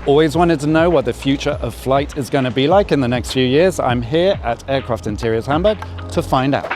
Always wanted to know what the future of flight is going to be like in the next few years? I'm here at Aircraft Interiors Hamburg to find out.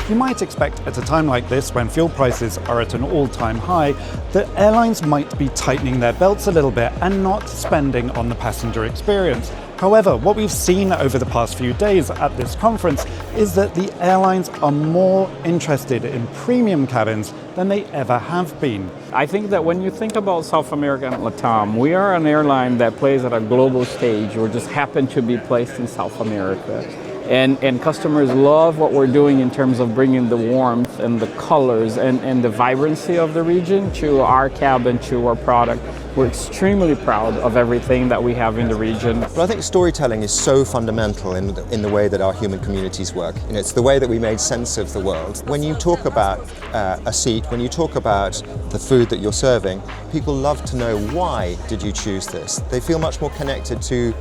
You might expect at a time like this, when fuel prices are at an all-time high, that airlines might be tightening their belts a little bit and not spending on the passenger experience. However, what we've seen over the past few days at this conference is that the airlines are more interested in premium cabins than they ever have been. I think that when you think about South America and LATAM, we are an airline that plays at a global stage or just happen to be placed in South America. And customers love what we're doing in terms of bringing the warmth and the colors and the vibrancy of the region to our cabin, to our product. We're extremely proud of everything that we have in the region. But I think storytelling is so fundamental in the way that our human communities work. It's the way that we made sense of the world. When you talk about a seat, when you talk about the food that you're serving, people love to know, why did you choose this? They feel much more connected to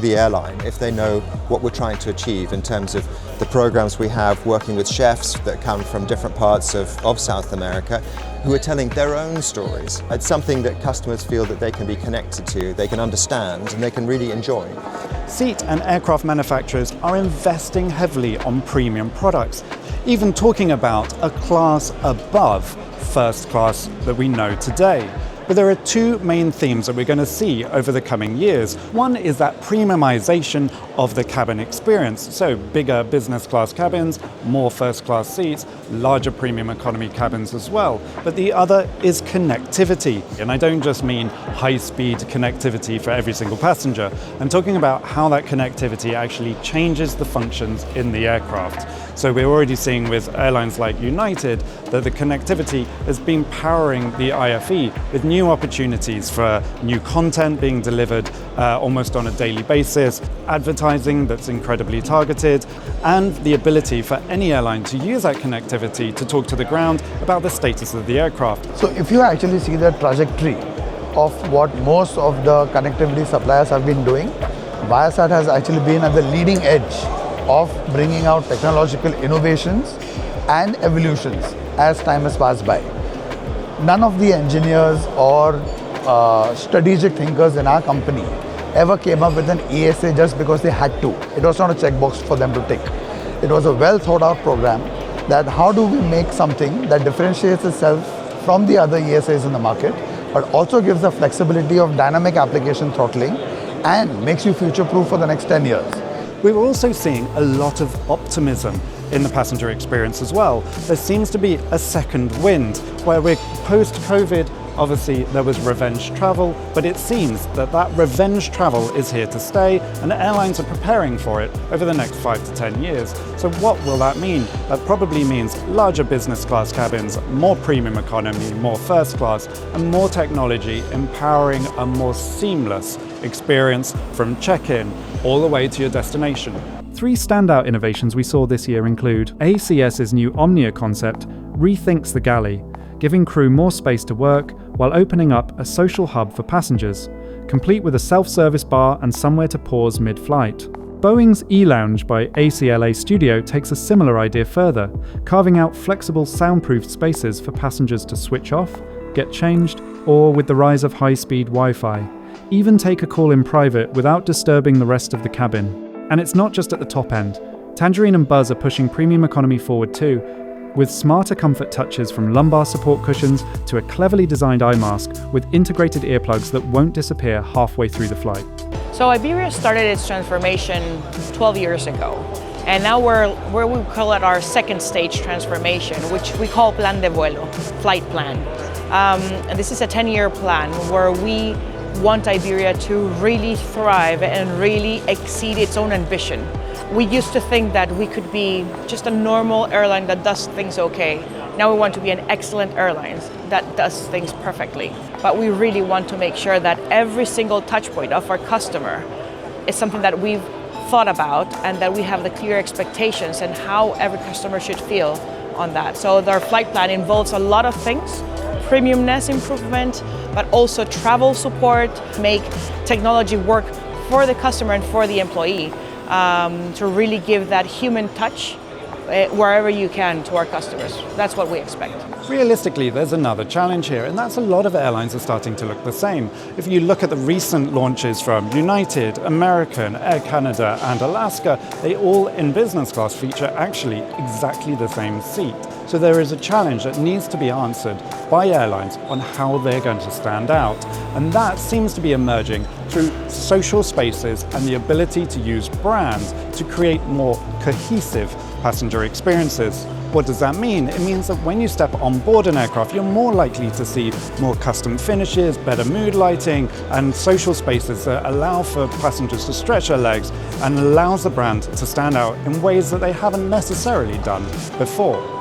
the airline if they know what we're trying to achieve in terms of the programs we have working with chefs that come from different parts of South America who are telling their own stories. It's something that customers feel that they can be connected to, they can understand, and they can really enjoy. Seat and aircraft manufacturers are investing heavily on premium products, even talking about a class above first class that we know today. But there are two main themes that we're going to see over the coming years. One is that premiumization of the cabin experience. So bigger business class cabins, more first class seats, larger premium economy cabins as well. But the other is connectivity. And I don't just mean high-speed connectivity for every single passenger. I'm talking about how that connectivity actually changes the functions in the aircraft. So we're already seeing with airlines like United that the connectivity has been powering the IFE with new opportunities for new content being delivered almost on a daily basis, advertising that's incredibly targeted, and the ability for any airline to use that connectivity to talk to the ground about the status of the aircraft. So if you actually see the trajectory of what most of the connectivity suppliers have been doing, Viasat has actually been at the leading edge of bringing out technological innovations and evolutions as time has passed by. None of the engineers or strategic thinkers in our company ever came up with an ESA just because they had to. It was not a checkbox for them to tick. It was a well thought out program that how do we make something that differentiates itself from the other ESAs in the market, but also gives the flexibility of dynamic application throttling and makes you future-proof for the next 10 years. We're also seeing a lot of optimism in the passenger experience as well. There seems to be a second wind where we're post-COVID. Obviously there was revenge travel, but it seems that that revenge travel is here to stay and airlines are preparing for it over the next 5 to 10 years. So what will that mean? That probably means larger business class cabins, more premium economy, more first class, and more technology empowering a more seamless experience from check-in all the way to your destination. 3 standout innovations we saw this year include ACS's new Omnia concept rethinks the galley, giving crew more space to work while opening up a social hub for passengers, complete with a self-service bar and somewhere to pause mid-flight. Boeing's E-Lounge by ACLA Studio takes a similar idea further, carving out flexible soundproofed spaces for passengers to switch off, get changed, or with the rise of high-speed Wi-Fi, even take a call in private without disturbing the rest of the cabin. And it's not just at the top end. Tangerine and Buzz are pushing premium economy forward too, with smarter comfort touches from lumbar support cushions to a cleverly designed eye mask with integrated earplugs that won't disappear halfway through the flight. So Iberia started its transformation 12 years ago. And now we're we call it our second stage transformation, which we call Plan de Vuelo, flight plan. And this is a 10-year plan where we want Iberia to really thrive and really exceed its own ambition. We used to think that we could be just a normal airline that does things okay. Now we want to be an excellent airline that does things perfectly. But we really want to make sure that every single touch point of our customer is something that we've thought about and that we have the clear expectations and how every customer should feel on that. So our flight plan involves a lot of things, premiumness improvement, but also travel support, make technology work for the customer and for the employee, to really give that human touch wherever you can to our customers. That's what we expect. Realistically, there's another challenge here, and that's a lot of airlines are starting to look the same. If you look at the recent launches from United, American, Air Canada, and Alaska, they all in business class feature actually exactly the same seat. So there is a challenge that needs to be answered by airlines on how they're going to stand out. And that seems to be emerging through social spaces and the ability to use brands to create more cohesive passenger experiences. What does that mean? It means that when you step on board an aircraft, you're more likely to see more custom finishes, better mood lighting, and social spaces that allow for passengers to stretch their legs and allows the brand to stand out in ways that they haven't necessarily done before.